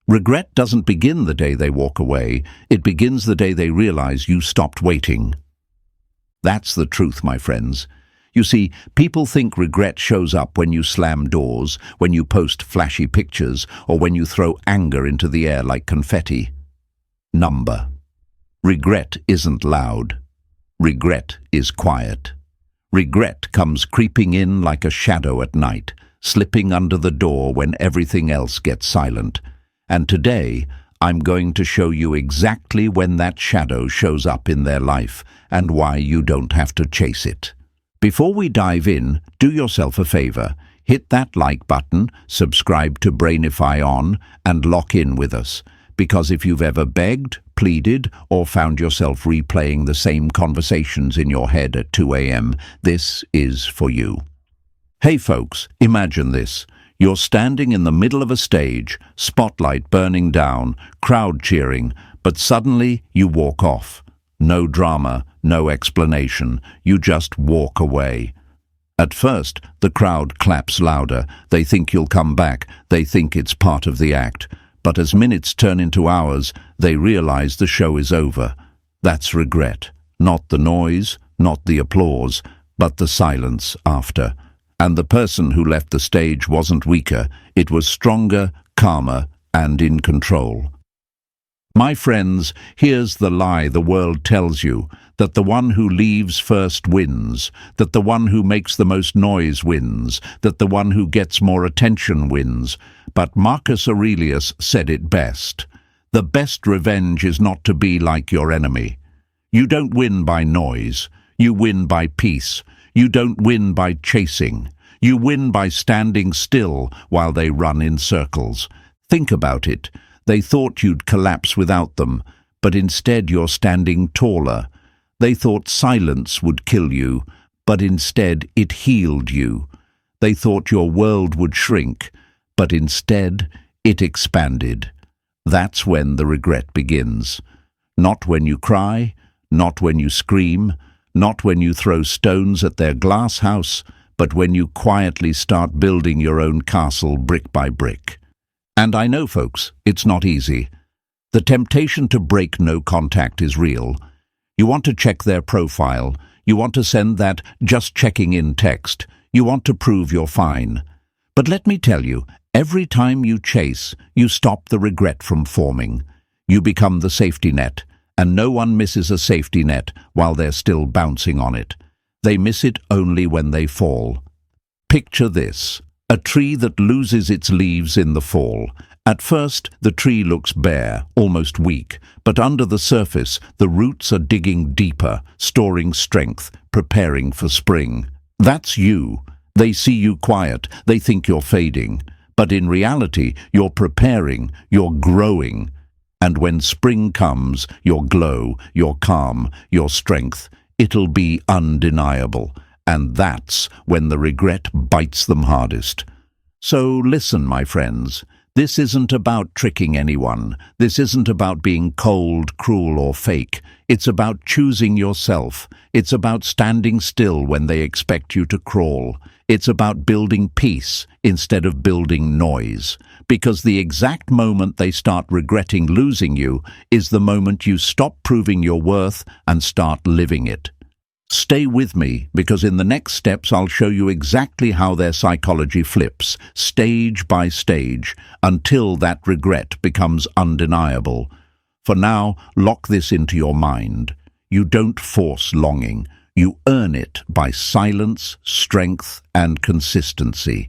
Regret doesn't begin the day they walk away. It begins the day they realize you stopped waiting. That's the truth, my friends. You see, people think regret shows up when you slam doors, when you post flashy pictures, or when you throw anger into the air like confetti. Number. Regret isn't loud. Regret is quiet. Regret comes creeping in like a shadow at night, slipping under the door when everything else gets silent. And today, I'm going to show you exactly when that shadow shows up in their life and why you don't have to chase it. Before we dive in, do yourself a favor. Hit that like button, subscribe to Brainify On, and lock in with us. Because if you've ever begged, pleaded, or found yourself replaying the same conversations in your head at 2 a.m., this is for you. Hey folks, imagine this. You're standing in the middle of a stage, spotlight burning down, crowd cheering, but suddenly you walk off. No drama, no explanation. You just walk away. At first, the crowd claps louder. They think you'll come back. They think it's part of the act. But as minutes turn into hours, they realize the show is over. That's regret. Not the noise, not the applause, but the silence after. And the person who left the stage wasn't weaker. It was stronger, calmer, and in control. My friends, here's the lie the world tells you, that the one who leaves first wins, that the one who makes the most noise wins, that the one who gets more attention wins. But Marcus Aurelius said it best. The best revenge is not to be like your enemy. You don't win by noise. You win by peace. You don't win by chasing. You win by standing still while they run in circles. Think about it. They thought you'd collapse without them, but instead you're standing taller. They thought silence would kill you, but instead it healed you. They thought your world would shrink, but instead it expanded. That's when the regret begins. Not when you cry, not when you scream, not when you throw stones at their glass house, but when you quietly start building your own castle brick by brick. And I know, folks, it's not easy. The temptation to break no contact is real. You want to check their profile. You want to send that just checking in text. You want to prove you're fine. But let me tell you, every time you chase, you stop the regret from forming. You become the safety net, and no one misses a safety net while they're still bouncing on it. They miss it only when they fall. Picture this. A tree that loses its leaves in the fall. At first, the tree looks bare, almost weak, but under the surface, the roots are digging deeper, storing strength, preparing for spring. That's you. They see you quiet, they think you're fading. But in reality, you're preparing, you're growing. And when spring comes, your glow, your calm, your strength, it'll be undeniable. And that's when the regret bites them hardest. So listen, my friends, this isn't about tricking anyone. This isn't about being cold, cruel, or fake. It's about choosing yourself. It's about standing still when they expect you to crawl. It's about building peace instead of building noise. Because the exact moment they start regretting losing you is the moment you stop proving your worth and start living it. Stay with me, because in the next steps I'll show you exactly how their psychology flips, stage by stage, until that regret becomes undeniable. For now, lock this into your mind. You don't force longing. You earn it by silence, strength, and consistency.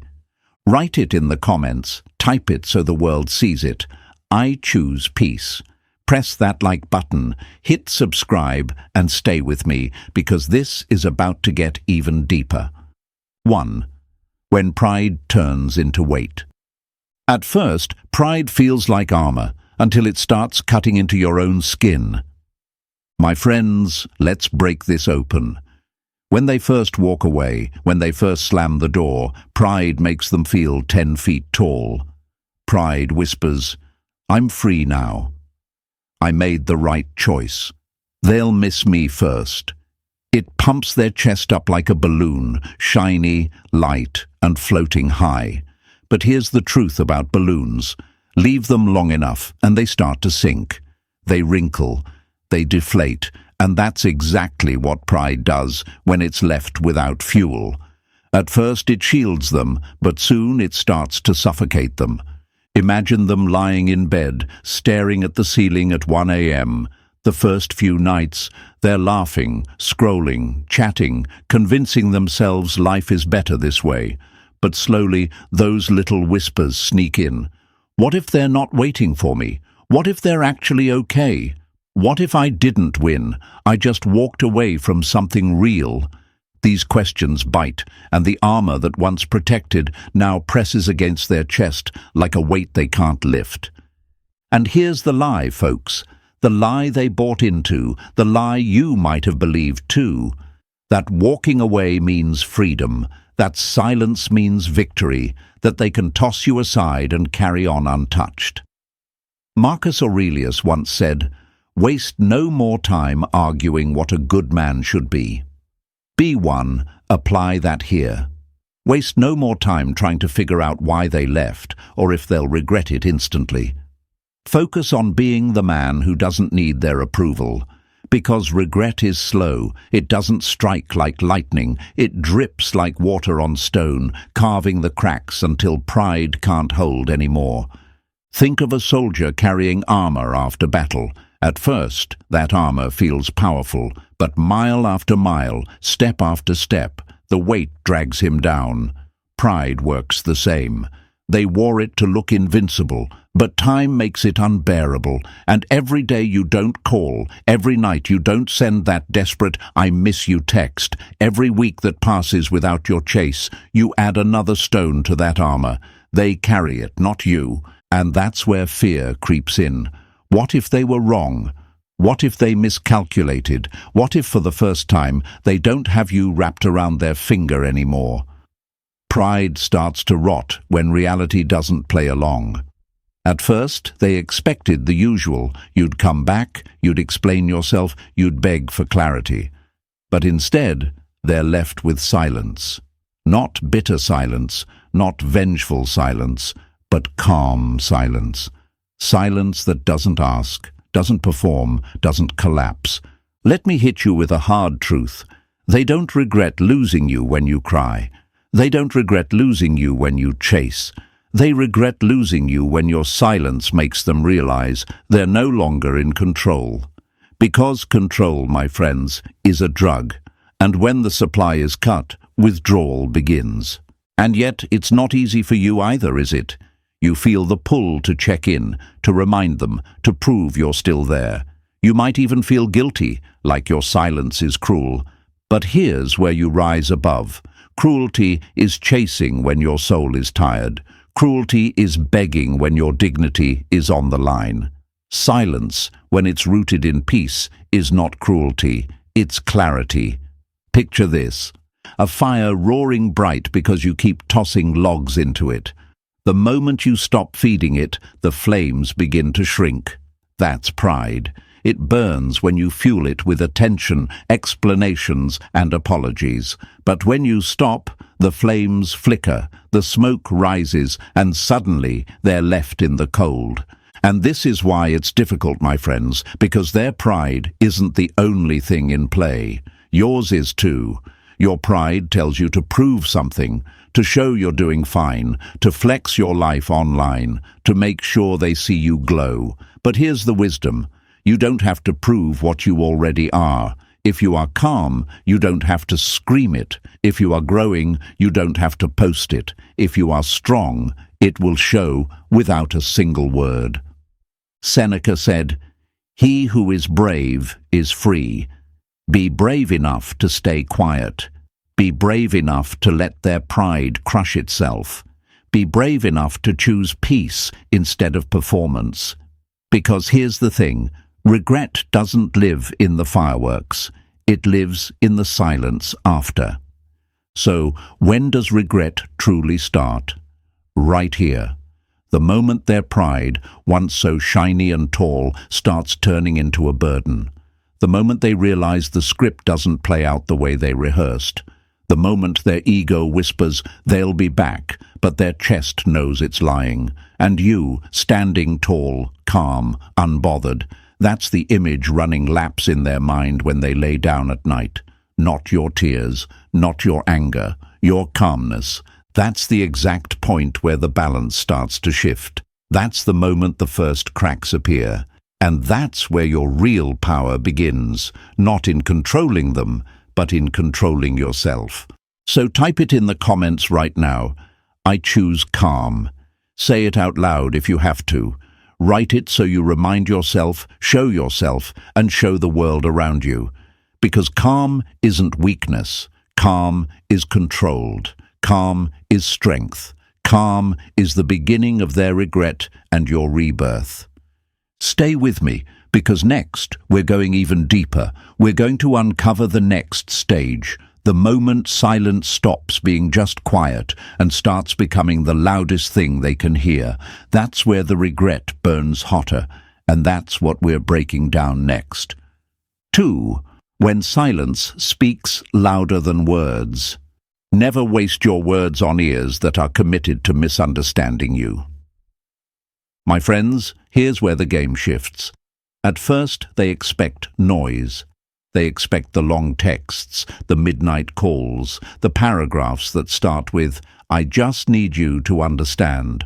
Write it in the comments. Type it so the world sees it. I choose peace. Press that like button, hit subscribe, and stay with me, because this is about to get even deeper. 1. When pride turns into weight. At first, pride feels like armor, until it starts cutting into your own skin. My friends, let's break this open. When they first walk away, when they first slam the door, pride makes them feel 10 feet tall. Pride whispers, "I'm free now. I made the right choice. They'll miss me first." It pumps their chest up like a balloon, shiny, light, and floating high. But here's the truth about balloons. Leave them long enough and they start to sink. They wrinkle, they deflate, and that's exactly what pride does when it's left without fuel. At first it shields them, but soon it starts to suffocate them. Imagine them lying in bed, staring at the ceiling at 1 a.m. The first few nights, they're laughing, scrolling, chatting, convincing themselves life is better this way. But slowly, those little whispers sneak in. What if they're not waiting for me? What if they're actually okay? What if I didn't win? I just walked away from something real. These questions bite, and the armor that once protected now presses against their chest like a weight they can't lift. And here's the lie, folks. The lie they bought into, the lie you might have believed too. That walking away means freedom, that silence means victory, that they can toss you aside and carry on untouched. Marcus Aurelius once said, "Waste no more time arguing what a good man should be." Be one, apply that here. Waste no more time trying to figure out why they left, or if they'll regret it instantly. Focus on being the man who doesn't need their approval. Because regret is slow, it doesn't strike like lightning, it drips like water on stone, carving the cracks until pride can't hold anymore. Think of a soldier carrying armor after battle. At first, that armor feels powerful, but mile after mile, step after step, the weight drags him down. Pride works the same. They wore it to look invincible, but time makes it unbearable, and every day you don't call, every night you don't send that desperate "I miss you" text, every week that passes without your chase, you add another stone to that armor. They carry it, not you, and that's where fear creeps in. What if they were wrong? What if they miscalculated? What if for the first time they don't have you wrapped around their finger anymore? Pride starts to rot when reality doesn't play along. At first, they expected the usual. You'd come back, you'd explain yourself, you'd beg for clarity. But instead, they're left with silence. Not bitter silence, not vengeful silence, but calm silence. Silence that doesn't ask, doesn't perform, doesn't collapse. Let me hit you with a hard truth. They don't regret losing you when you cry. They don't regret losing you when you chase. They regret losing you when your silence makes them realize they're no longer in control. Because control, my friends, is a drug, and when the supply is cut, withdrawal begins. And yet it's not easy for you either, is it? You feel the pull to check in, to remind them, to prove you're still there. You might even feel guilty, like your silence is cruel. But here's where you rise above. Cruelty is chasing when your soul is tired. Cruelty is begging when your dignity is on the line. Silence, when it's rooted in peace, is not cruelty, it's clarity. Picture this: a fire roaring bright because you keep tossing logs into it. The moment you stop feeding it, the flames begin to shrink. That's pride. It burns when you fuel it with attention, explanations, and apologies. But when you stop, the flames flicker, the smoke rises, and suddenly they're left in the cold. And this is why it's difficult, my friends, because their pride isn't the only thing in play. Yours is too. Your pride tells you to prove something, to show you're doing fine, to flex your life online, to make sure they see you glow. But here's the wisdom. You don't have to prove what you already are. If you are calm, you don't have to scream it. If you are growing, you don't have to post it. If you are strong, it will show without a single word. Seneca said, "He who is brave is free." Be brave enough to stay quiet. Be brave enough to let their pride crush itself. Be brave enough to choose peace instead of performance. Because here's the thing, regret doesn't live in the fireworks. It lives in the silence after. So, when does regret truly start? Right here. The moment their pride, once so shiny and tall, starts turning into a burden. The moment they realize the script doesn't play out the way they rehearsed. The moment their ego whispers, they'll be back, but their chest knows it's lying. And you, standing tall, calm, unbothered, that's the image running laps in their mind when they lay down at night. Not your tears, not your anger, your calmness. That's the exact point where the balance starts to shift. That's the moment the first cracks appear. And that's where your real power begins, not in controlling them, but in controlling yourself. So type it in the comments right now. I choose calm. Say it out loud if you have to. Write it so you remind yourself, and show the world around you. Because calm isn't weakness. Calm is controlled. Calm is strength. Calm is the beginning of their regret and your rebirth. Stay with me, because next we're going even deeper. We're going to uncover the next stage, the moment silence stops being just quiet and starts becoming the loudest thing they can hear. That's where the regret burns hotter, and that's what we're breaking down next. 2. When silence speaks louder than words. Never waste your words on ears that are committed to misunderstanding you. My friends, here's where the game shifts. At first, they expect noise. They expect the long texts, the midnight calls, the paragraphs that start with, "I just need you to understand."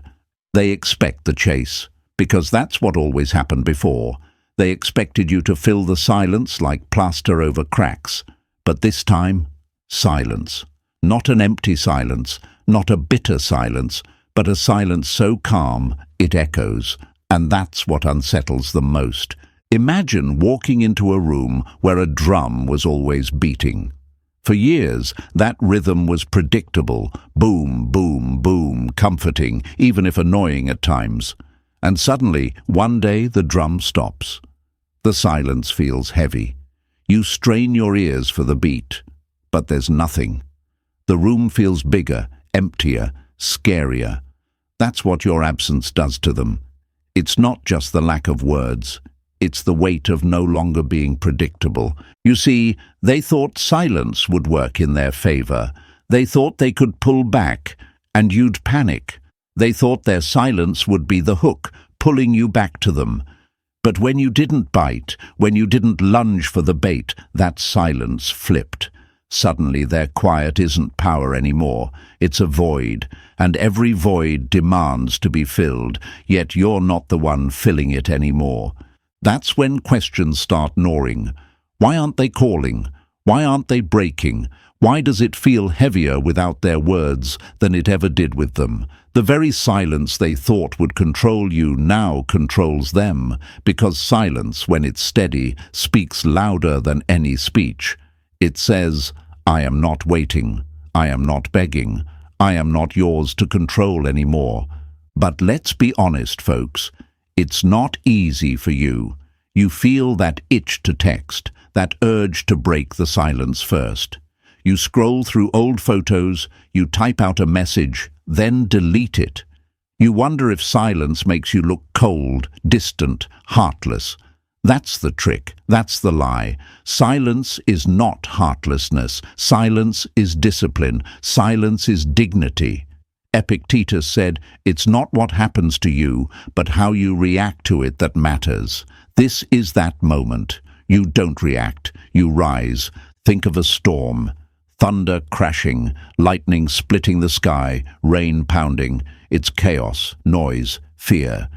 They expect the chase, because that's what always happened before. They expected you to fill the silence like plaster over cracks. But this time, silence. Not an empty silence, not a bitter silence, but a silence so calm it echoes. And that's what unsettles them most. Imagine walking into a room where a drum was always beating. For years, that rhythm was predictable, boom, boom, boom, comforting, even if annoying at times. And suddenly, one day, the drum stops. The silence feels heavy. You strain your ears for the beat, but there's nothing. The room feels bigger, emptier, scarier. That's what your absence does to them. It's not just the lack of words. It's the weight of no longer being predictable. You see, they thought silence would work in their favor. They thought they could pull back, and you'd panic. They thought their silence would be the hook, pulling you back to them. But when you didn't bite, when you didn't lunge for the bait, that silence flipped. Suddenly their quiet isn't power anymore. It's a void, and every void demands to be filled, yet you're not the one filling it anymore. That's when questions start gnawing. Why aren't they calling? Why aren't they breaking? Why does it feel heavier without their words than it ever did with them? The very silence they thought would control you now controls them, because silence, when it's steady, speaks louder than any speech. It says, "I am not waiting. I am not begging. I am not yours to control anymore." But let's be honest, folks. It's not easy for you. You feel that itch to text, that urge to break the silence first. You scroll through old photos, you type out a message, then delete it. You wonder if silence makes you look cold, distant, heartless. That's the trick. That's the lie. Silence is not heartlessness. Silence is discipline. Silence is dignity. Epictetus said, "It's not what happens to you, but how you react to it that matters." This is that moment. You don't react. You rise. Think of a storm. Thunder crashing, lightning splitting the sky, rain pounding. It's chaos, noise, fear.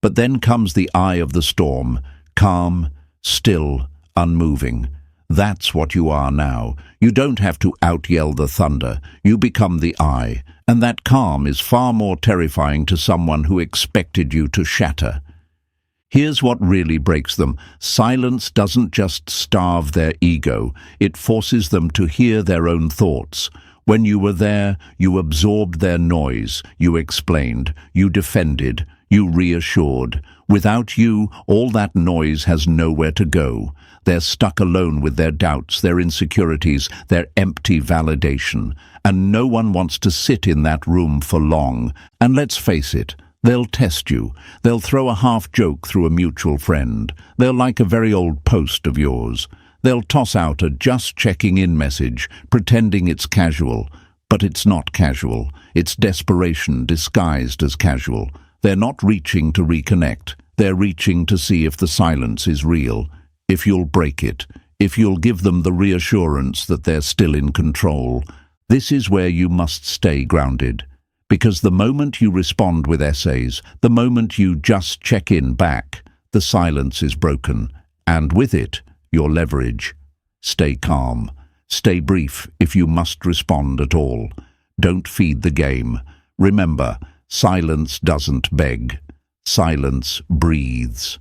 But then comes the eye of the storm. Calm, still, unmoving. That's what you are now. You don't have to out-yell the thunder. You become the eye. And that calm is far more terrifying to someone who expected you to shatter. Here's what really breaks them. Silence doesn't just starve their ego. It forces them to hear their own thoughts. When you were there, you absorbed their noise. You explained. You defended. You reassured. Without you, all that noise has nowhere to go. They're stuck alone with their doubts, their insecurities, their empty validation. And no one wants to sit in that room for long. And let's face it, they'll test you. They'll throw a half joke through a mutual friend. They'll like a very old post of yours. They'll toss out a just checking in message, pretending it's casual, but it's not casual. It's desperation disguised as casual. They're not reaching to reconnect. They're reaching to see if the silence is real, if you'll break it, if you'll give them the reassurance that they're still in control. This is where you must stay grounded. Because the moment you respond with essays, the moment you just check in back, the silence is broken, and with it, your leverage. Stay calm. Stay brief if you must respond at all. Don't feed the game. Remember, silence doesn't beg. Silence breathes.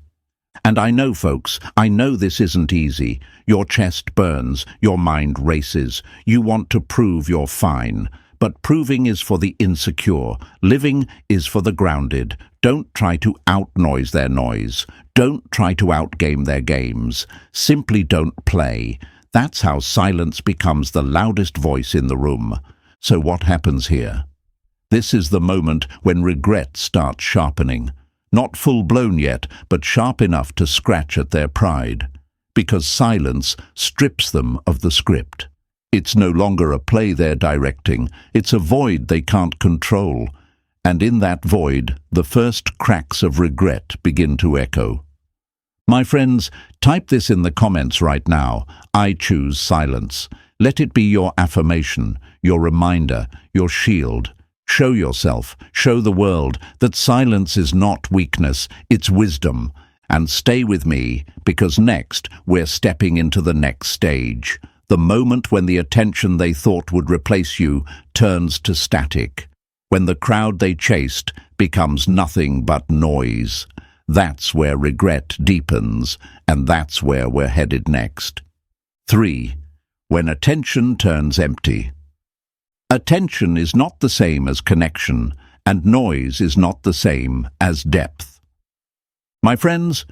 And I know, folks, I know this isn't easy. Your chest burns, your mind races. You want to prove you're fine. But proving is for the insecure. Living is for the grounded. Don't try to out-noise their noise. Don't try to outgame their games. Simply don't play. That's how silence becomes the loudest voice in the room. So what happens here? This is the moment when regret starts sharpening. Not full-blown yet, but sharp enough to scratch at their pride. Because silence strips them of the script. It's no longer a play they're directing, it's a void they can't control. And in that void, the first cracks of regret begin to echo. My friends, type this in the comments right now. I choose silence. Let it be your affirmation, your reminder, your shield. Show yourself, show the world that silence is not weakness, it's wisdom. And stay with me, because next we're stepping into the next stage. The moment when the attention they thought would replace you turns to static. When the crowd they chased becomes nothing but noise. That's where regret deepens, and that's where we're headed next. 3. When attention turns empty. Attention is not the same as connection, and noise is not the same as depth. My friends,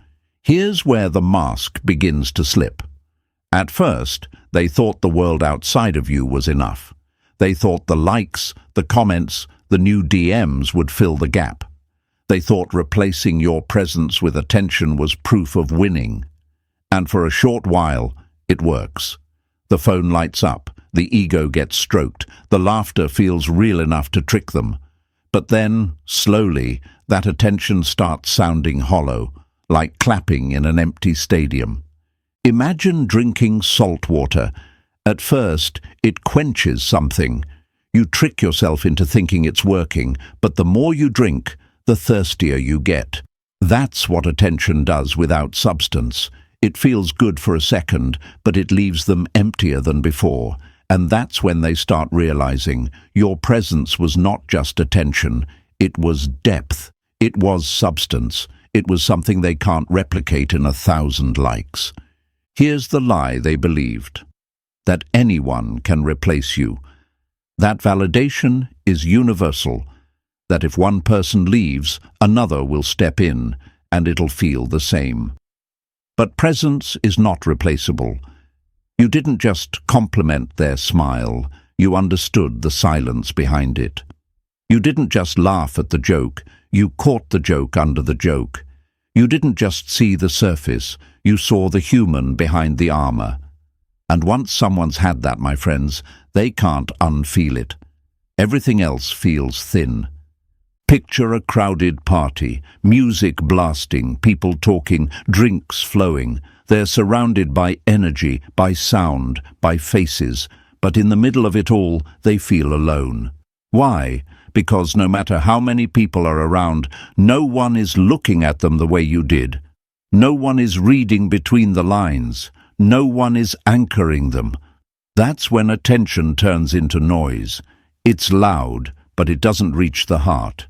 here's where the mask begins to slip. At first, they thought the world outside of you was enough. They thought the likes, the comments, the new DMs would fill the gap. They thought replacing your presence with attention was proof of winning. And for a short while, it works. The phone lights up, the ego gets stroked, the laughter feels real enough to trick them. But then, slowly, that attention starts sounding hollow, like clapping in an empty stadium. Imagine drinking salt water. At first, it quenches something. You trick yourself into thinking it's working, but the more you drink, the thirstier you get. That's what attention does without substance. It feels good for a second, but it leaves them emptier than before. And that's when they start realizing your presence was not just attention, it was depth. It was substance. It was something they can't replicate in 1,000 likes. Here's the lie they believed. That anyone can replace you. That validation is universal. That if one person leaves, another will step in, and it'll feel the same. But presence is not replaceable. You didn't just compliment their smile, you understood the silence behind it. You didn't just laugh at the joke, you caught the joke under the joke. You didn't just see the surface, you saw the human behind the armor. And once someone's had that, my friends, they can't unfeel it. Everything else feels thin. Picture a crowded party, music blasting, people talking, drinks flowing. They're surrounded by energy, by sound, by faces, but in the middle of it all, they feel alone. Why? Because no matter how many people are around, no one is looking at them the way you did. No one is reading between the lines. No one is anchoring them. That's when attention turns into noise. It's loud, but it doesn't reach the heart.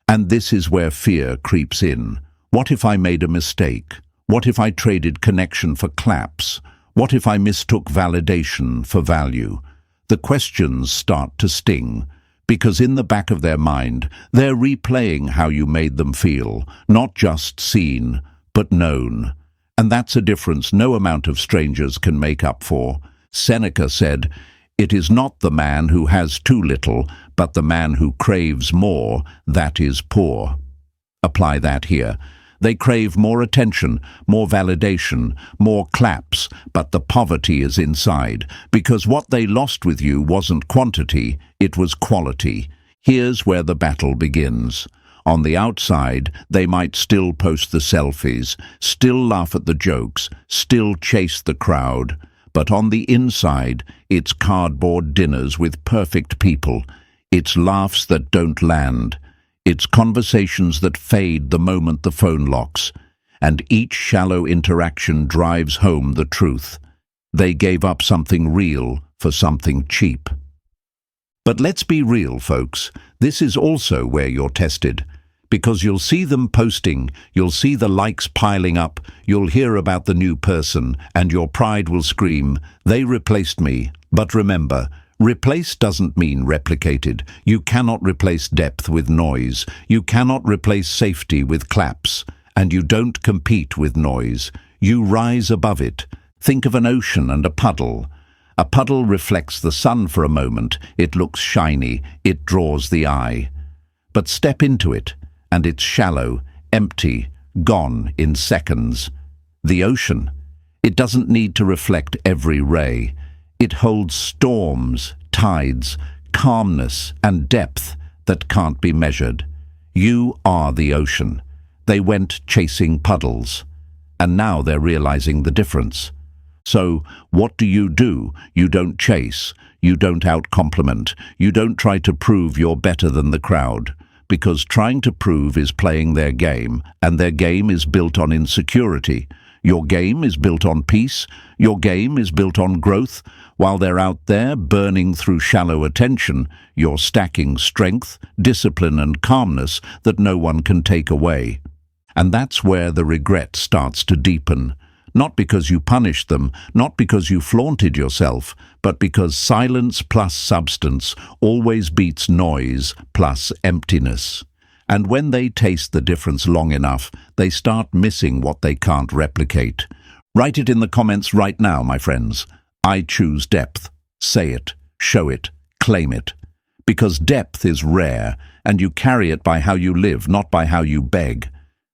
And this is where fear creeps in. What if I made a mistake? What if I traded connection for claps? What if I mistook validation for value? The questions start to sting, because in the back of their mind, they're replaying how you made them feel, not just seen, but known. And that's a difference no amount of strangers can make up for. Seneca said, "It is not the man who has too little, but the man who craves more, that is poor." Apply that here. They crave more attention, more validation, more claps, but the poverty is inside, because what they lost with you wasn't quantity, it was quality. Here's where the battle begins. On the outside, they might still post the selfies, still laugh at the jokes, still chase the crowd. But on the inside, it's cardboard dinners with perfect people. It's laughs that don't land. It's conversations that fade the moment the phone locks. And each shallow interaction drives home the truth. They gave up something real for something cheap. But let's be real, folks. This is also where you're tested. Because you'll see them posting, you'll see the likes piling up, you'll hear about the new person, and your pride will scream, "They replaced me." But remember, replace doesn't mean replicated. You cannot replace depth with noise. You cannot replace safety with claps. And you don't compete with noise. You rise above it. Think of an ocean and a puddle. A puddle reflects the sun for a moment. It looks shiny. It draws the eye. But step into it, and it's shallow, empty, gone in seconds. The ocean, it doesn't need to reflect every ray. It holds storms, tides, calmness, and depth that can't be measured. You are the ocean. They went chasing puddles, and now they're realizing the difference. So, what do? You don't chase. You don't out-compliment. You don't try to prove you're better than the crowd. Because trying to prove is playing their game, and their game is built on insecurity. Your game is built on peace. Your game is built on growth. While they're out there burning through shallow attention, you're stacking strength, discipline, and calmness that no one can take away. And that's where the regret starts to deepen. Not because you punished them, not because you flaunted yourself, but because silence plus substance always beats noise plus emptiness. And when they taste the difference long enough, they start missing what they can't replicate. Write it in the comments right now, my friends. I choose depth. Say it, show it, claim it. Because depth is rare, and you carry it by how you live, not by how you beg.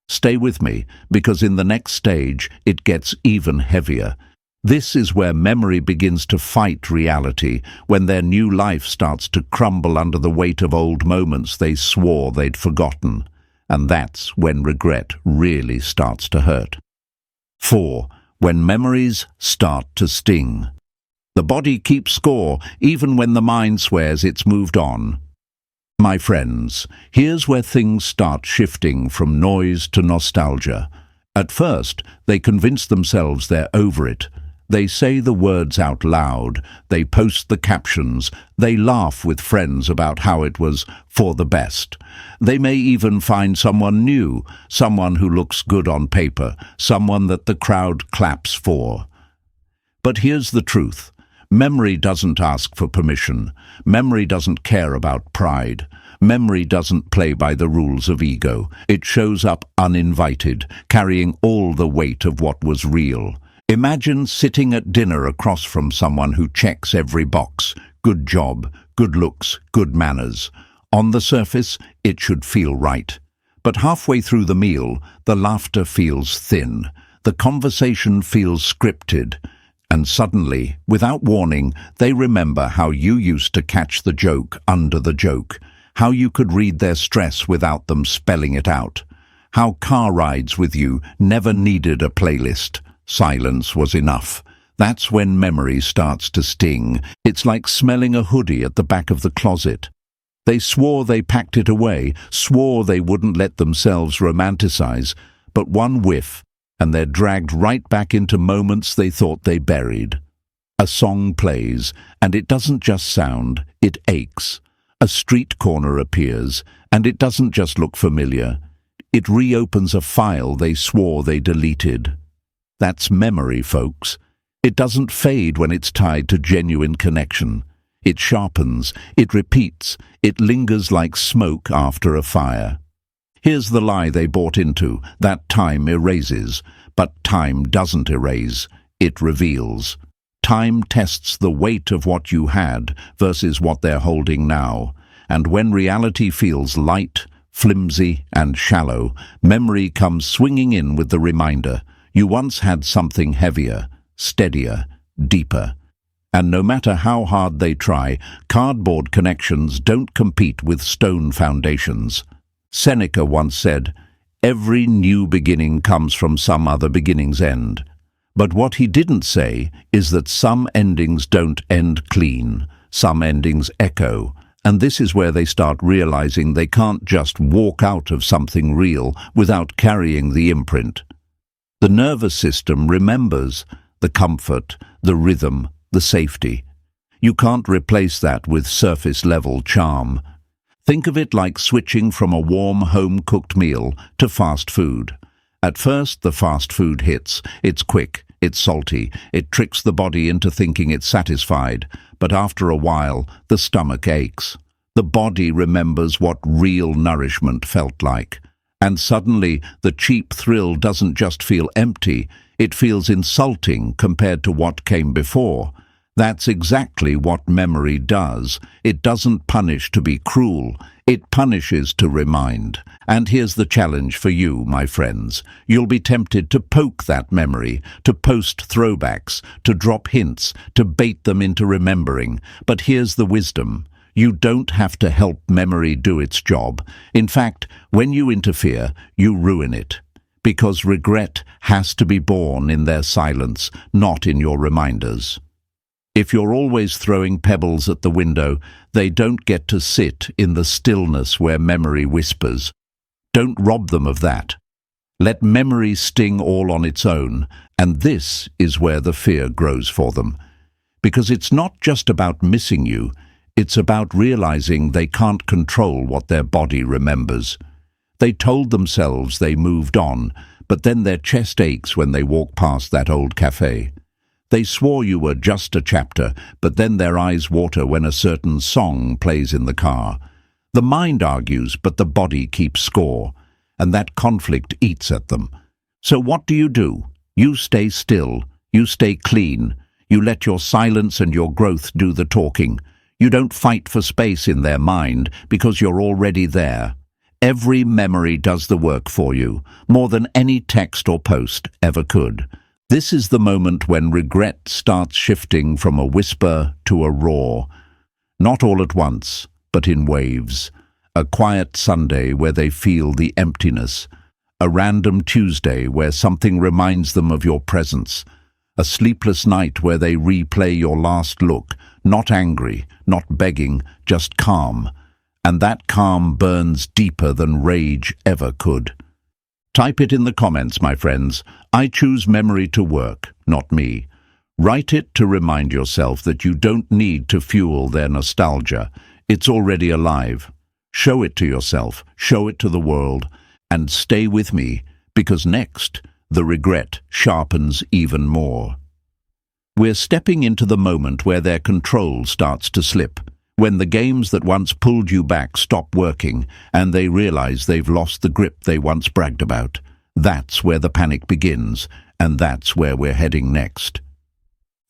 Stay with me, because in the next stage, it gets even heavier. This is where memory begins to fight reality, when their new life starts to crumble under the weight of old moments they swore they'd forgotten. And that's when regret really starts to hurt. 4. When memories start to sting. The body keeps score, even when the mind swears it's moved on. My friends, here's where things start shifting from noise to nostalgia. At first, they convince themselves they're over it. They say the words out loud, they post the captions, they laugh with friends about how it was for the best. They may even find someone new, someone who looks good on paper, someone that the crowd claps for. But here's the truth. Memory doesn't ask for permission. Memory doesn't care about pride. Memory doesn't play by the rules of ego. It shows up uninvited, carrying all the weight of what was real. Imagine sitting at dinner across from someone who checks every box. Good job, good looks, good manners. On the surface, it should feel right. But halfway through the meal, the laughter feels thin. The conversation feels scripted. And suddenly, without warning, they remember how you used to catch the joke under the joke, how you could read their stress without them spelling it out, how car rides with you never needed a playlist. Silence was enough. That's when memory starts to sting. It's like smelling a hoodie at the back of the closet. They swore they packed it away, swore they wouldn't let themselves romanticize, but one whiff, and they're dragged right back into moments they thought they buried. A song plays, and it doesn't just sound, it aches. A street corner appears, and it doesn't just look familiar. It reopens a file they swore they deleted. That's memory, folks. It doesn't fade when it's tied to genuine connection. It sharpens, it repeats, it lingers like smoke after a fire. Here's the lie they bought into, that time erases. But time doesn't erase, it reveals. Time tests the weight of what you had versus what they're holding now. And when reality feels light, flimsy and shallow, memory comes swinging in with the reminder, you once had something heavier, steadier, deeper. And no matter how hard they try, cardboard connections don't compete with stone foundations. Seneca once said, "Every new beginning comes from some other beginning's end." But what he didn't say is that some endings don't end clean, some endings echo, and this is where they start realizing they can't just walk out of something real without carrying the imprint. The nervous system remembers the comfort, the rhythm, the safety. You can't replace that with surface-level charm. Think of it like switching from a warm, home-cooked meal to fast food. At first, the fast food hits. It's quick, it's salty, it tricks the body into thinking it's satisfied, but after a while, the stomach aches. The body remembers what real nourishment felt like. And suddenly, the cheap thrill doesn't just feel empty, it feels insulting compared to what came before. That's exactly what memory does. It doesn't punish to be cruel, it punishes to remind. And here's the challenge for you, my friends. You'll be tempted to poke that memory, to post throwbacks, to drop hints, to bait them into remembering. But here's the wisdom. You don't have to help memory do its job. In fact, when you interfere, you ruin it. Because regret has to be born in their silence, not in your reminders. If you're always throwing pebbles at the window, they don't get to sit in the stillness where memory whispers. Don't rob them of that. Let memory sting all on its own, and this is where the fear grows for them. Because it's not just about missing you, it's about realizing they can't control what their body remembers. They told themselves they moved on, but then their chest aches when they walk past that old cafe. They swore you were just a chapter, but then their eyes water when a certain song plays in the car. The mind argues, but the body keeps score, and that conflict eats at them. So what do? You stay still, you stay clean, you let your silence and your growth do the talking. You don't fight for space in their mind because you're already there. Every memory does the work for you, more than any text or post ever could. This is the moment when regret starts shifting from a whisper to a roar. Not all at once, but in waves. A quiet Sunday where they feel the emptiness. A random Tuesday where something reminds them of your presence. A sleepless night where they replay your last look, not angry, not begging, just calm. And that calm burns deeper than rage ever could. Type it in the comments, my friends. I choose memory to work, not me. Write it to remind yourself that you don't need to fuel their nostalgia. It's already alive. Show it to yourself, show it to the world, and stay with me, because next, the regret sharpens even more. We're stepping into the moment where their control starts to slip, when the games that once pulled you back stop working and they realize they've lost the grip they once bragged about. That's where the panic begins, and that's where we're heading next.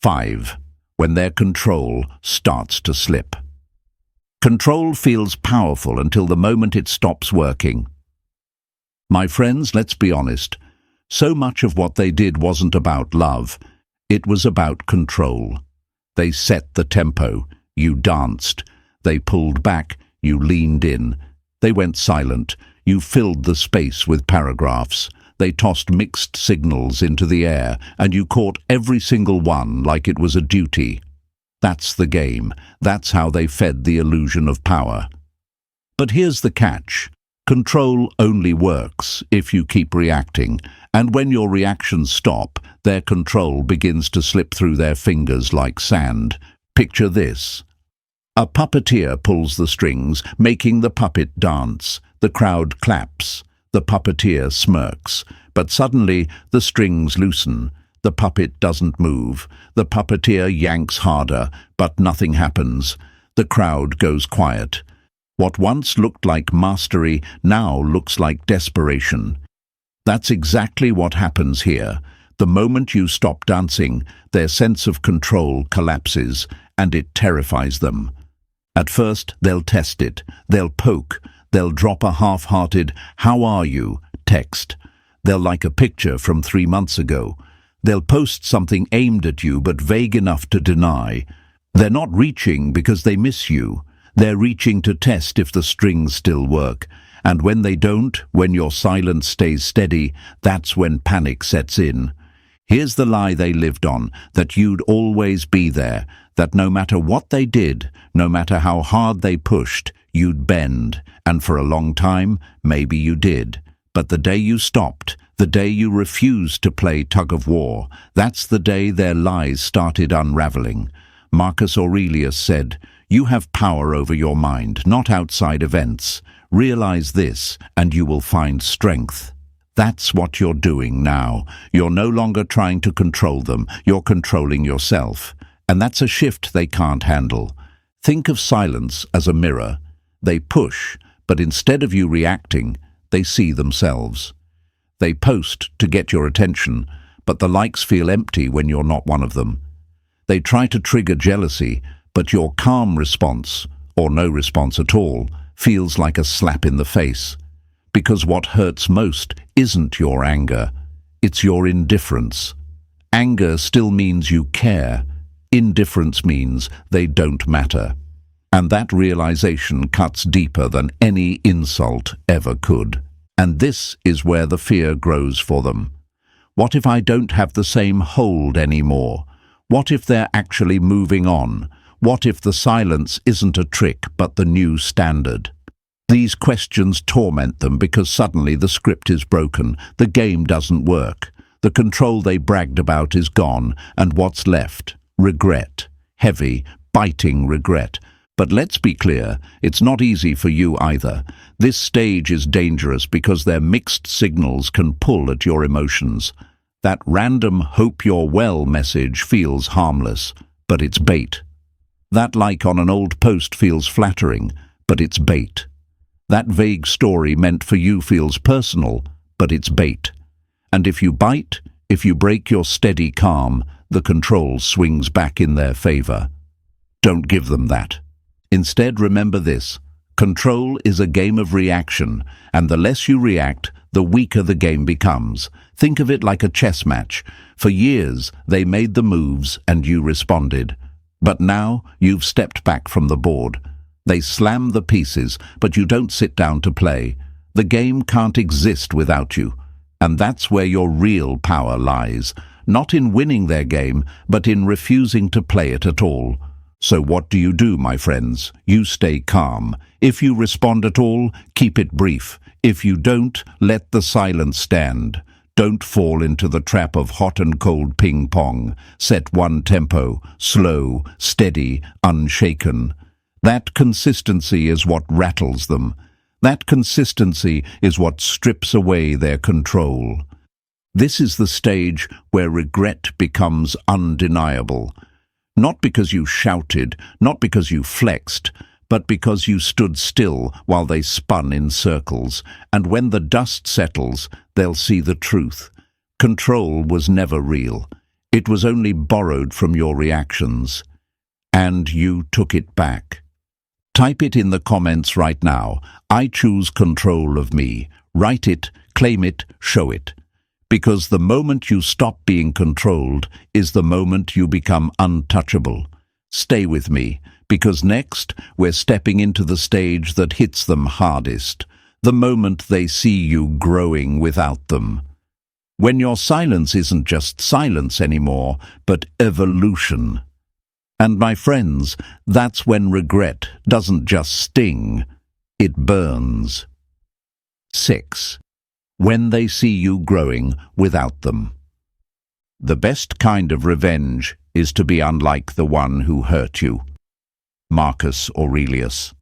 5. When their control starts to slip. Control feels powerful until the moment it stops working. My friends, let's be honest. So much of what they did wasn't about love. It was about control. They set the tempo. You danced. They pulled back. You leaned in. They went silent. You filled the space with paragraphs. They tossed mixed signals into the air, and you caught every single one like it was a duty. That's the game. That's how they fed the illusion of power. But here's the catch. Control only works if you keep reacting, and when your reactions stop, their control begins to slip through their fingers like sand. Picture this. A puppeteer pulls the strings, making the puppet dance. The crowd claps. The puppeteer smirks. But suddenly, the strings loosen. The puppet doesn't move. The puppeteer yanks harder, but nothing happens. The crowd goes quiet. What once looked like mastery now looks like desperation. That's exactly what happens here. The moment you stop dancing, their sense of control collapses, and it terrifies them. At first, they'll test it. They'll poke. They'll drop a half-hearted, "How are you?" text. They'll like a picture from 3 months ago. They'll post something aimed at you but vague enough to deny. They're not reaching because they miss you. They're reaching to test if the strings still work. And when they don't, when your silence stays steady, that's when panic sets in. Here's the lie they lived on, that you'd always be there, that no matter what they did, no matter how hard they pushed, you'd bend. And for a long time, maybe you did. But the day you stopped, the day you refused to play tug-of-war, that's the day their lies started unraveling. Marcus Aurelius said, "You have power over your mind, not outside events. Realize this, and you will find strength." That's what you're doing now. You're no longer trying to control them, you're controlling yourself. And that's a shift they can't handle. Think of silence as a mirror. They push, but instead of you reacting, they see themselves. They post to get your attention, but the likes feel empty when you're not one of them. They try to trigger jealousy, but your calm response, or no response at all, feels like a slap in the face. Because what hurts most isn't your anger, it's your indifference. Anger still means you care. Indifference means they don't matter. And that realization cuts deeper than any insult ever could. And this is where the fear grows for them. What if I don't have the same hold anymore? What if they're actually moving on? What if the silence isn't a trick but the new standard? These questions torment them because suddenly the script is broken, the game doesn't work. The control they bragged about is gone, and what's left? Regret. Heavy, biting regret. But let's be clear, it's not easy for you either. This stage is dangerous because their mixed signals can pull at your emotions. That random "hope you're well" message feels harmless, but it's bait. That like on an old post feels flattering, but it's bait. That vague story meant for you feels personal, but it's bait. And if you bite, if you break your steady calm, the control swings back in their favor. Don't give them that. Instead, remember this. Control is a game of reaction, and the less you react, the weaker the game becomes. Think of it like a chess match. For years, they made the moves and you responded. But now, you've stepped back from the board. They slam the pieces, but you don't sit down to play. The game can't exist without you. And that's where your real power lies. Not in winning their game, but in refusing to play it at all. So what do you do, my friends? You stay calm. If you respond at all, keep it brief. If you don't, let the silence stand. Don't fall into the trap of hot and cold ping-pong. Set one tempo, slow, steady, unshaken. That consistency is what rattles them. That consistency is what strips away their control. This is the stage where regret becomes undeniable. Not because you shouted, not because you flexed, but because you stood still while they spun in circles. And when the dust settles, they'll see the truth. Control was never real. It was only borrowed from your reactions. And you took it back. Type it in the comments right now. I choose control of me. Write it, claim it, show it. Because the moment you stop being controlled is the moment you become untouchable. Stay with me, because next we're stepping into the stage that hits them hardest, the moment they see you growing without them. When your silence isn't just silence anymore, but evolution. And my friends, that's when regret doesn't just sting, it burns. 6. When they see you growing without them. The best kind of revenge is to be unlike the one who hurt you. Marcus Aurelius.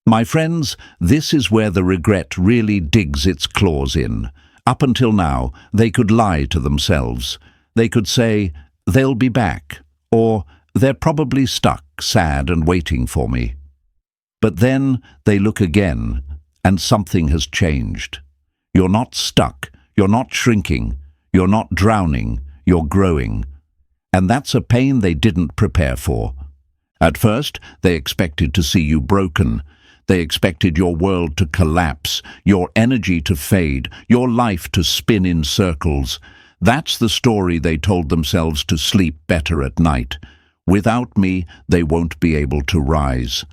My friends, this is where the regret really digs its claws in. Up until now, they could lie to themselves. They could say, "They'll be back," or "They're probably stuck, sad and waiting for me." But then they look again, and something has changed. You're not stuck, you're not shrinking, you're not drowning, you're growing. And that's a pain they didn't prepare for. At first, they expected to see you broken. They expected your world to collapse, your energy to fade, your life to spin in circles. That's the story they told themselves to sleep better at night. Without me, they won't be able to rise.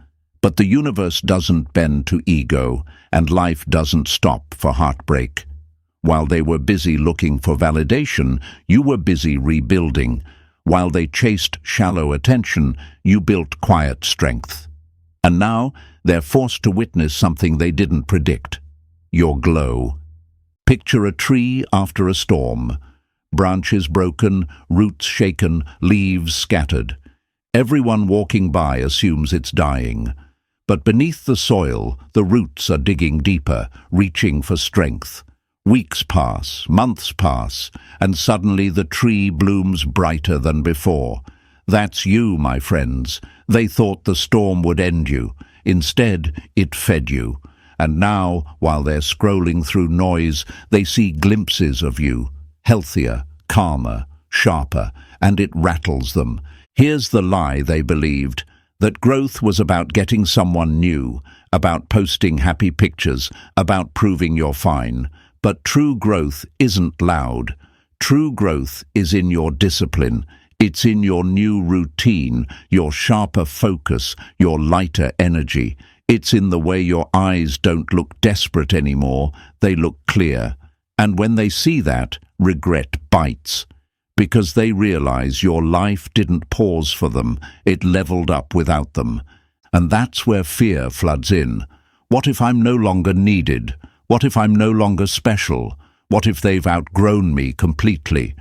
But the universe doesn't bend to ego, and life doesn't stop for heartbreak. While they were busy looking for validation, you were busy rebuilding. While they chased shallow attention, you built quiet strength. And now, they're forced to witness something they didn't predict: your glow. Picture a tree after a storm. Branches broken, roots shaken, leaves scattered. Everyone walking by assumes it's dying. But beneath the soil, the roots are digging deeper, reaching for strength. Weeks pass, months pass, and suddenly the tree blooms brighter than before. That's you, my friends. They thought the storm would end you. Instead, it fed you. And now, while they're scrolling through noise, they see glimpses of you. Healthier, calmer, sharper, and it rattles them. Here's the lie they believed: that growth was about getting someone new, about posting happy pictures, about proving you're fine. But true growth isn't loud. True growth is in your discipline. It's in your new routine, your sharper focus, your lighter energy. It's in the way your eyes don't look desperate anymore, they look clear. And when they see that, regret bites. Because they realize your life didn't pause for them, it leveled up without them. And that's where fear floods in. What if I'm no longer needed? What if I'm no longer special? What if they've outgrown me completely?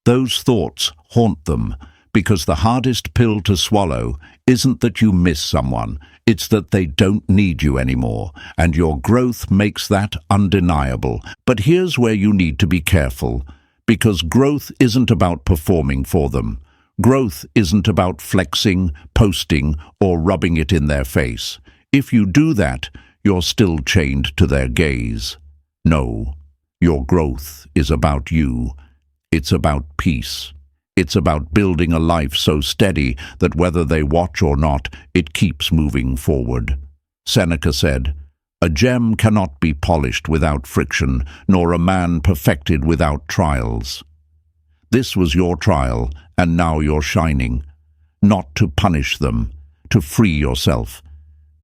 Those thoughts haunt them, because the hardest pill to swallow isn't that you miss someone, it's that they don't need you anymore, and your growth makes that undeniable. But here's where you need to be careful, because growth isn't about performing for them. Growth isn't about flexing, posting, or rubbing it in their face. If you do that, you're still chained to their gaze. No, your growth is about you. It's about peace. It's about building a life so steady that whether they watch or not, it keeps moving forward. Seneca said, "A gem cannot be polished without friction, nor a man perfected without trials." This was your trial, and now you're shining. Not to punish them, to free yourself.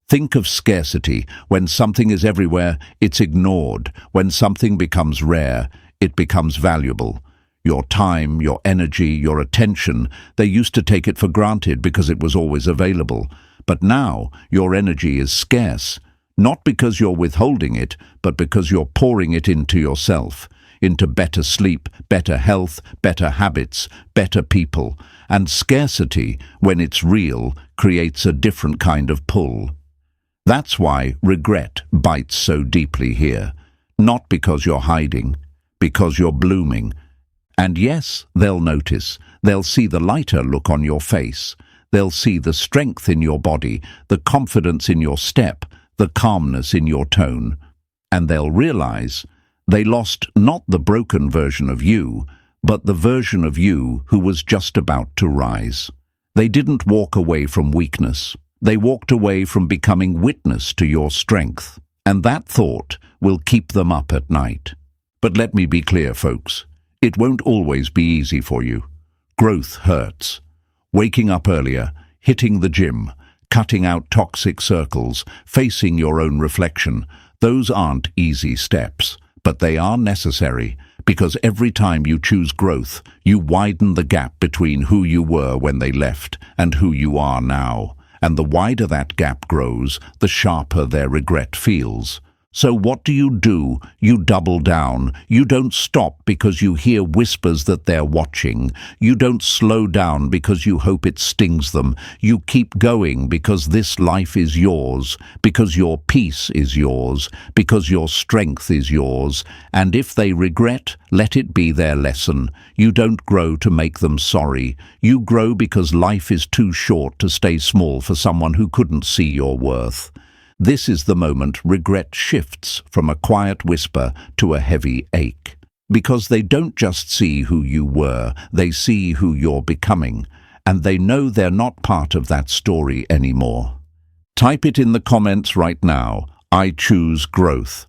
Think of scarcity. When something is everywhere, it's ignored. When something becomes rare, it becomes valuable. Your time, your energy, your attention, they used to take it for granted because it was always available. But now, your energy is scarce. Not because you're withholding it, but because you're pouring it into yourself, into better sleep, better health, better habits, better people. And scarcity, when it's real, creates a different kind of pull. That's why regret bites so deeply here. Not because you're hiding, because you're blooming. And yes, they'll notice. They'll see the lighter look on your face. They'll see the strength in your body, the confidence in your step, the calmness in your tone. And they'll realize they lost not the broken version of you, but the version of you who was just about to rise. They didn't walk away from weakness. They walked away from becoming witness to your strength. And that thought will keep them up at night. But let me be clear, folks. It won't always be easy for you. Growth hurts. Waking up earlier, hitting the gym, cutting out toxic circles, facing your own reflection, those aren't easy steps, but they are necessary, because every time you choose growth, you widen the gap between who you were when they left and who you are now. And the wider that gap grows, the sharper their regret feels. So what do? You double down. You don't stop because you hear whispers that they're watching. You don't slow down because you hope it stings them. You keep going because this life is yours, because your peace is yours, because your strength is yours. And if they regret, let it be their lesson. You don't grow to make them sorry. You grow because life is too short to stay small for someone who couldn't see your worth. This is the moment regret shifts from a quiet whisper to a heavy ache. Because they don't just see who you were, they see who you're becoming, and they know they're not part of that story anymore. Type it in the comments right now. I choose growth.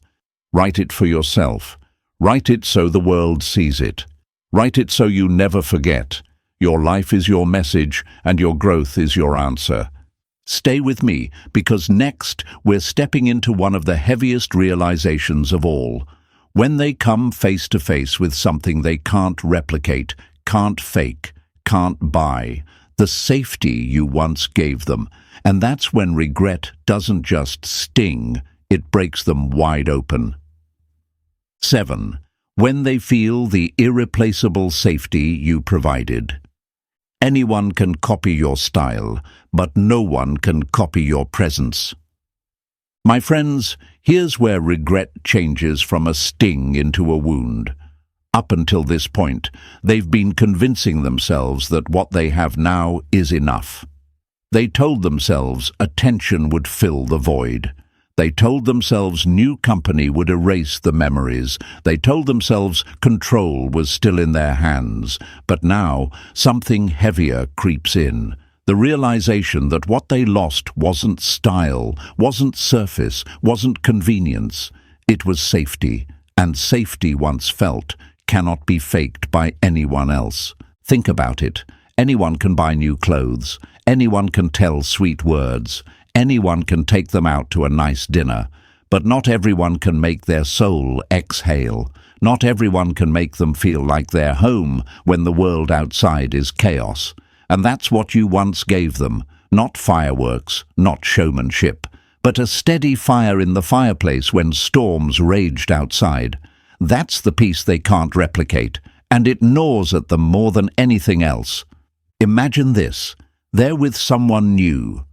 Write it for yourself. Write it so the world sees it. Write it so you never forget. Your life is your message, and your growth is your answer. Stay with me, because next we're stepping into one of the heaviest realizations of all. When they come face to face with something they can't replicate, can't fake, can't buy, the safety you once gave them. And that's when regret doesn't just sting, it breaks them wide open. 7. When they feel the irreplaceable safety you provided. Anyone can copy your style, but no one can copy your presence. My friends, here's where regret changes from a sting into a wound. Up until this point, they've been convincing themselves that what they have now is enough. They told themselves attention would fill the void. They told themselves new company would erase the memories. They told themselves control was still in their hands. But now, something heavier creeps in. The realization that what they lost wasn't style, wasn't surface, wasn't convenience. It was safety, and safety once felt cannot be faked by anyone else. Think about it. Anyone can buy new clothes. Anyone can tell sweet words. Anyone can take them out to a nice dinner. But not everyone can make their soul exhale. Not everyone can make them feel like they're home when the world outside is chaos. And that's what you once gave them. Not fireworks, not showmanship, but a steady fire in the fireplace when storms raged outside. That's the peace they can't replicate, and it gnaws at them more than anything else. Imagine this. They're with someone new.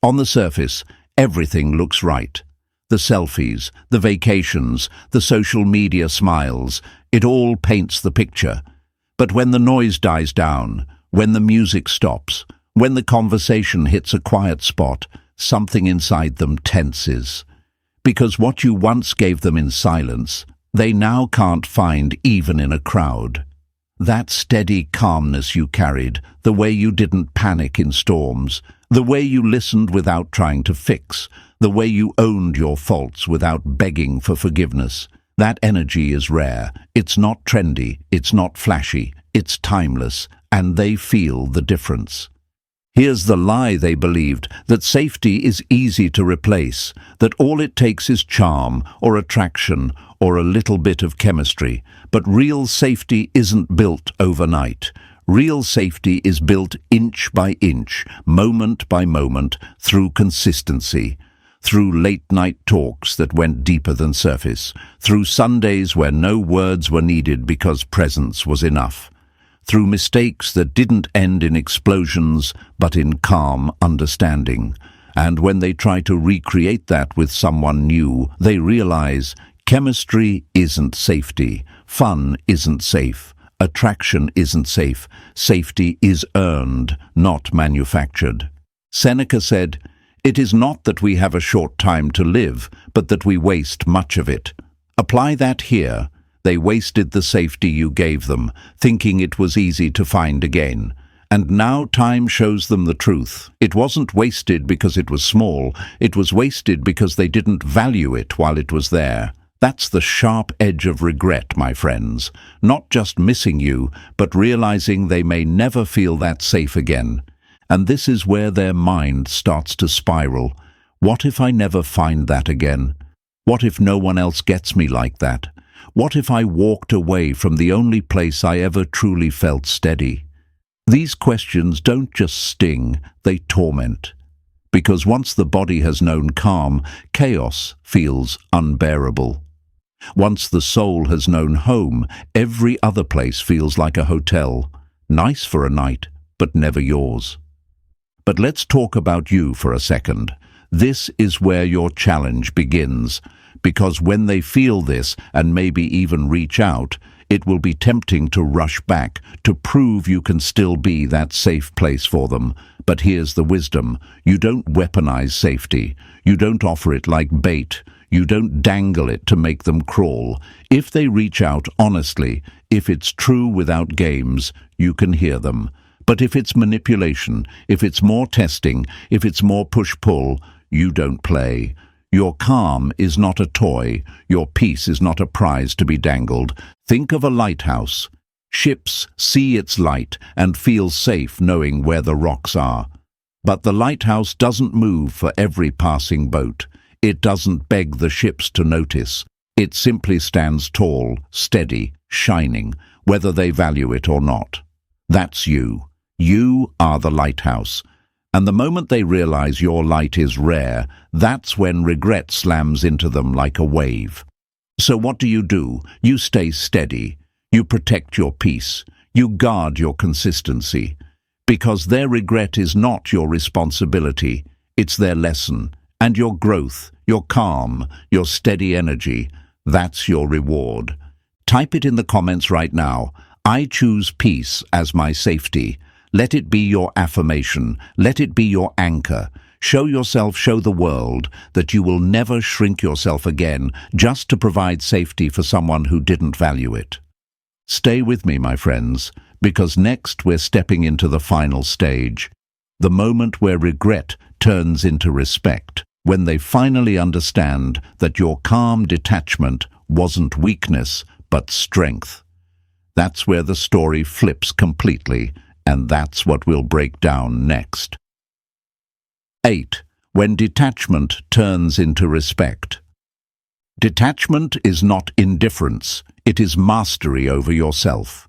On the surface, everything looks right. The selfies, the vacations, the social media smiles, it all paints the picture. But when the noise dies down, when the music stops, when the conversation hits a quiet spot, something inside them tenses. Because what you once gave them in silence, they now can't find even in a crowd. That steady calmness you carried, the way you didn't panic in storms, the way you listened without trying to fix, the way you owned your faults without begging for forgiveness, that energy is rare. It's not trendy, it's not flashy, it's timeless, and they feel the difference. Here's the lie they believed, that safety is easy to replace, that all it takes is charm or attraction or a little bit of chemistry. But real safety isn't built overnight. Real safety is built inch by inch, moment by moment, through consistency. Through late-night talks that went deeper than surface. Through Sundays where no words were needed because presence was enough. Through mistakes that didn't end in explosions, but in calm understanding. And when they try to recreate that with someone new, they realize chemistry isn't safety, fun isn't safe, attraction isn't safe, safety is earned, not manufactured. Seneca said, "It is not that we have a short time to live, but that we waste much of it." Apply that here. They wasted the safety you gave them, thinking it was easy to find again. And now time shows them the truth. It wasn't wasted because it was small, it was wasted because they didn't value it while it was there. That's the sharp edge of regret, my friends. Not just missing you, but realizing they may never feel that safe again. And this is where their mind starts to spiral. What if I never find that again? What if no one else gets me like that? What if I walked away from the only place I ever truly felt steady? These questions don't just sting, they torment. Because once the body has known calm, chaos feels unbearable. Once the soul has known home, every other place feels like a hotel. Nice for a night, but never yours. But let's talk about you for a second. This is where your challenge begins. Because when they feel this, and maybe even reach out, it will be tempting to rush back, to prove you can still be that safe place for them. But here's the wisdom. You don't weaponize safety. You don't offer it like bait. You don't dangle it to make them crawl. If they reach out honestly, if it's true without games, you can hear them. But if it's manipulation, if it's more testing, if it's more push-pull, you don't play. Your calm is not a toy. Your peace is not a prize to be dangled. Think of a lighthouse. Ships see its light and feel safe knowing where the rocks are. But the lighthouse doesn't move for every passing boat. It doesn't beg the ships to notice. It simply stands tall, steady, shining, whether they value it or not. That's you. You are the lighthouse. And the moment they realize your light is rare, that's when regret slams into them like a wave. So what do? You stay steady. You protect your peace. You guard your consistency. Because their regret is not your responsibility. It's their lesson. And your growth, your calm, your steady energy, that's your reward. Type it in the comments right now. I choose peace as my safety. Let it be your affirmation. Let it be your anchor. Show yourself, show the world that you will never shrink yourself again just to provide safety for someone who didn't value it. Stay with me, my friends, because next we're stepping into the final stage, the moment where regret turns into respect, when they finally understand that your calm detachment wasn't weakness, but strength. That's where the story flips completely, and that's what we'll break down next. 8. When detachment turns into respect. Detachment is not indifference, it is mastery over yourself.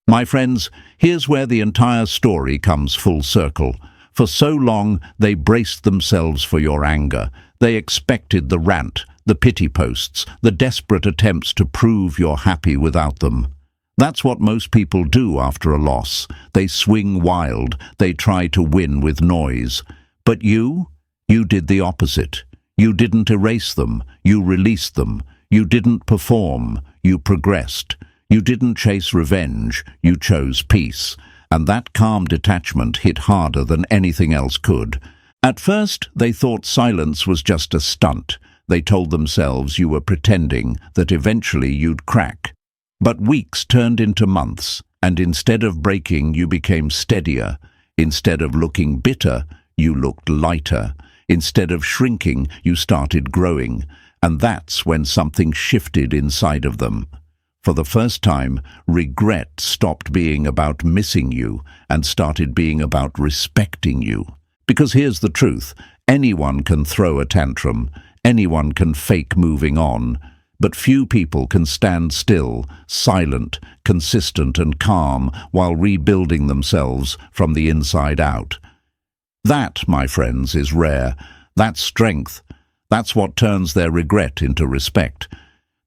My friends, here's where the entire story comes full circle. For so long, they braced themselves for your anger. They expected the rant, the pity posts, the desperate attempts to prove you're happy without them. That's what most people do after a loss. They swing wild. They try to win with noise. But you did the opposite. You didn't erase them. You released them. You didn't perform. You progressed. You didn't chase revenge. You chose peace. And that calm detachment hit harder than anything else could. At first, they thought silence was just a stunt. They told themselves you were pretending, that eventually you'd crack. But weeks turned into months, and instead of breaking, you became steadier. Instead of looking bitter, you looked lighter. Instead of shrinking, you started growing. And that's when something shifted inside of them. For the first time, regret stopped being about missing you and started being about respecting you. Because here's the truth, anyone can throw a tantrum, anyone can fake moving on, but few people can stand still, silent, consistent and calm while rebuilding themselves from the inside out. That, my friends, is rare. That's strength. That's what turns their regret into respect.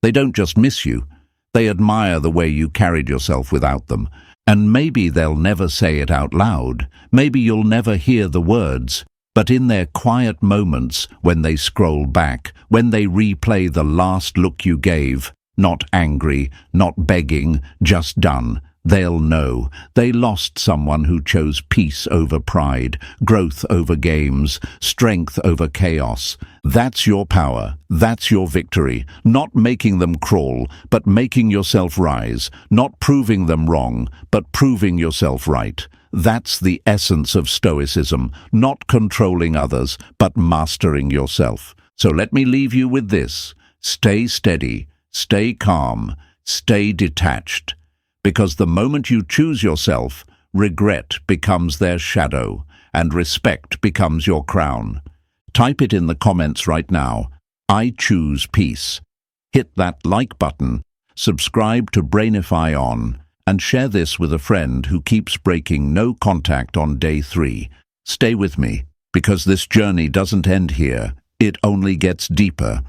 They don't just miss you. They admire the way you carried yourself without them. And maybe they'll never say it out loud. Maybe you'll never hear the words. But in their quiet moments, when they scroll back, when they replay the last look you gave, not angry, not begging, just done, they'll know. They lost someone who chose peace over pride, growth over games, strength over chaos. That's your power. That's your victory. Not making them crawl, but making yourself rise. Not proving them wrong, but proving yourself right. That's the essence of Stoicism, not controlling others, but mastering yourself. So let me leave you with this. Stay steady, stay calm, stay detached. Because the moment you choose yourself, regret becomes their shadow, and respect becomes your crown. Type it in the comments right now. I choose peace. Hit that like button, subscribe to Brainify On, and share this with a friend who keeps breaking no contact on day 3. Stay with me, because this journey doesn't end here. It only gets deeper.